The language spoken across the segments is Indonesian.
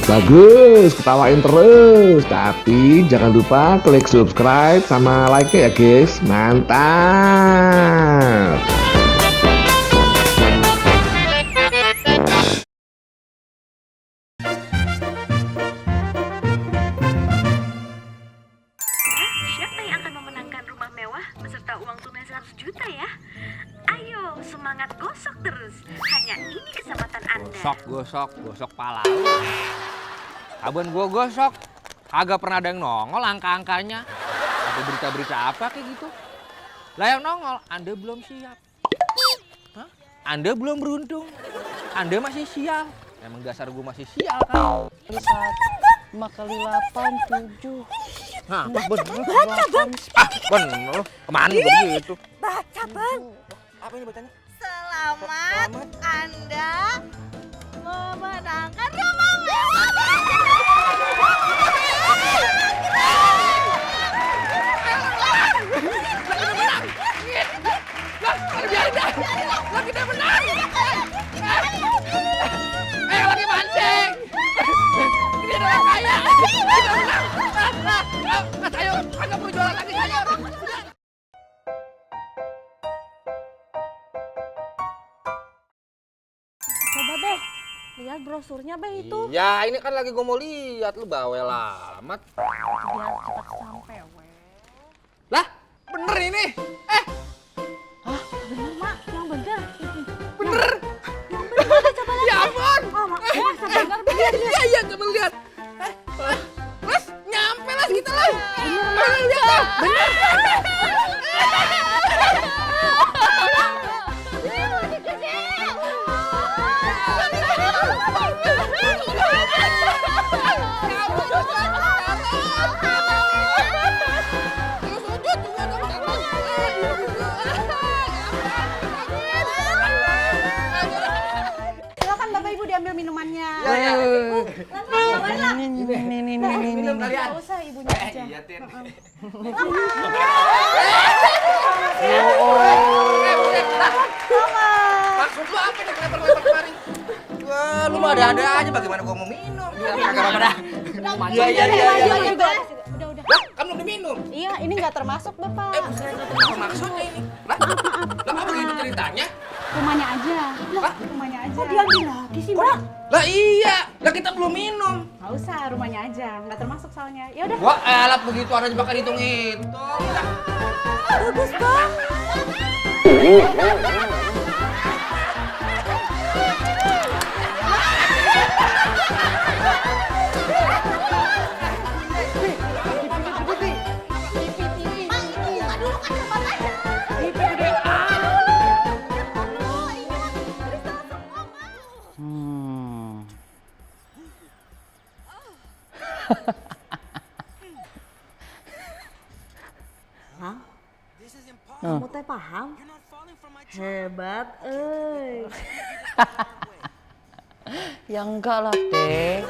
Bagus, ketawain terus. Tapi jangan lupa klik subscribe sama like ya guys. Mantap. Siapa yang akan memenangkan rumah mewah beserta uang tunai 100 juta ya? Ayo, semangat gosok terus. Hanya ini kesempatan Anda. Gosok pala. Abang gua gosok, kagak pernah ada yang nongol angka-angkanya. Ada berita-berita apa kayak gitu? Lah yang nongol, Anda belum siap. Hah? Anda belum beruntung. Anda masih sial. Emang dasar gua masih sial kan? 5 kali 8, 7. Nah, Baca, Bang. Bener. Kemana begitu? Baca, Bang. Apa ini bacanya? Selamat Anda memenangkan rumah mewah. Lagi mancing. Ini ada orang kaya. Ayo, agak perlu jualan lagi, ayo. Coba deh, lihat brosurnya Beh itu. Ya, ini kan lagi gue mau lihat, lu bawel amat. Biar cepat sampai, weh. Lah, bener ini. Hah, bener Mak, yang bener. Bener. Yang bener, coba lihat. Ya ampun. Oh, Mak, masa bener bener. Iya, coba lihat. Mas, nyampe lah kita lah. Lihat lah. Bener. Silakan Bapak Ibu diambil minumannya. Ya. Ini. Minum kalian. Nggak usah ibunya aja. Iya, Tin. Maksud lu apa nih lempar-lempar kemari? Wah, lu mah ada-ada aja bagaimana gua mau minum. Kagak apa-apa. Iya. Udah. Lah, kan belum diminum. Iya, ini nggak termasuk Bapak. Apa maksudnya ini? Lah, apa begitu ceritanya? Rumahnya aja. Hah? Rumahnya aja. Kok diambil lagi sih, Mbak? Lah iya, lah kita belum minum. Nggak usah, rumahnya aja. Nggak termasuk soalnya. Ya udah. Wah, elat begitu ada bakal hitung-hitung. Bagus banget. Kamu teh paham? Hebat, Ya enggak lah, Teh.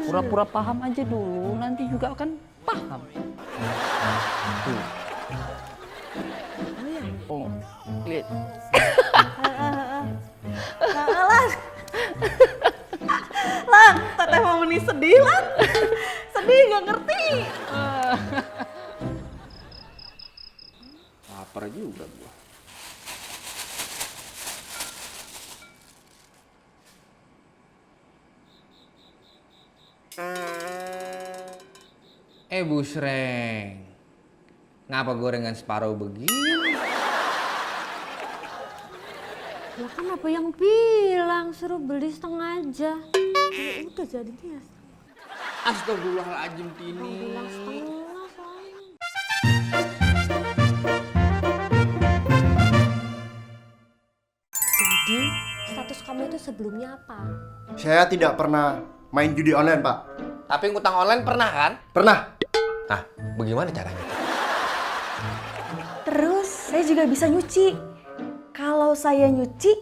Pura-pura paham aja dulu, nanti juga akan paham. Tuh. Oh, lihat. Lang, teteh mau meni sedih, Lang. Sedih, nggak ngerti. Lapar juga gua. Busreng. Ngapa gorengan separuh begini? Ya kan apa yang bilang suruh beli setengah aja. Ya udah jadinya. Astagfirullahaladzim, Tini. Bilang setengah soalnya. Jadi status kamu itu sebelumnya apa? Saya tidak pernah main judi online, Pak. Tapi ngutang online pernah kan? Pernah. Nah, bagaimana caranya? Terus saya juga bisa nyuci. Kalau saya nyuci,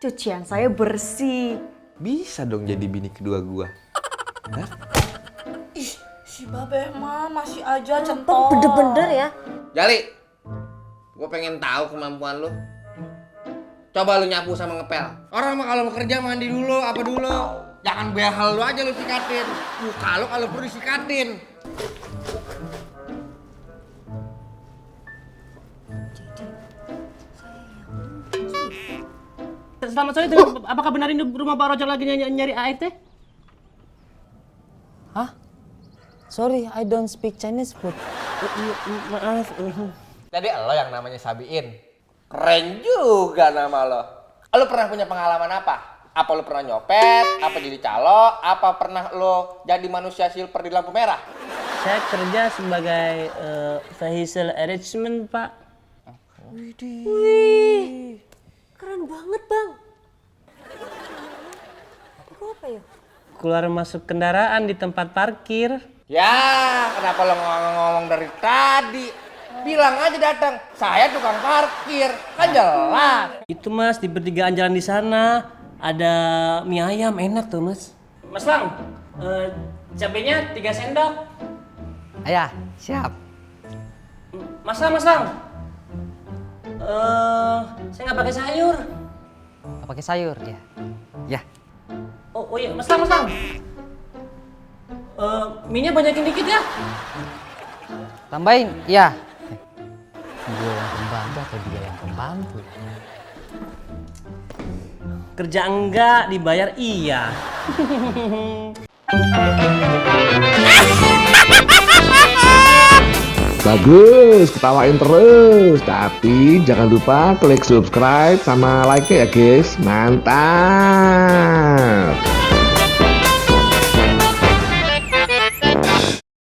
cucian saya bersih. Bisa dong jadi bini kedua gua. Hah? Ih, si Babeh mah masih aja Apa centong. bener-bener ya? Jali, gua pengen tahu kemampuan lu. Coba lu nyapu sama ngepel. Orang mah kalau bekerja mandi dulu, apa dulu. Jangan behel lu aja lu sikatin. Muka lu kalau perlu disikatin. Selamat sore, apakah benar ini rumah Pak Roger lagi nyari ART? Hah? Sorry, I don't speak Chinese food. Maaf. Jadi lo yang namanya Sabiin. Keren juga nama lo. Lo pernah punya pengalaman apa? Apa lo pernah nyopet? Apa jadi calo? Apa pernah lo jadi manusia silver di lampu merah? Saya kerja sebagai vehicle arrangement, Pak. Wih, keren banget bang. Itu apa ya? Keluar masuk kendaraan di tempat parkir. Ya, kenapa lo ngomong dari tadi? Bilang aja datang, saya tukang parkir, kan jelas. Itu mas, di pertigaan jalan di sana ada mie ayam enak tuh mas. Mas Lang, cabenya 3 sendok. Ayah, siap. Mas Lang, saya nggak pakai sayur. Nggak pakai sayur ya? Ya. Oh iya, Mas Lang. Mie-nya banyakin dikit ya. Tambahin, ya. Gue yang pembantu atau dia yang pembantu? Kerja enggak, dibayar iya. Bagus, ketawain terus. Tapi jangan lupa klik subscribe sama like ya guys. Mantap.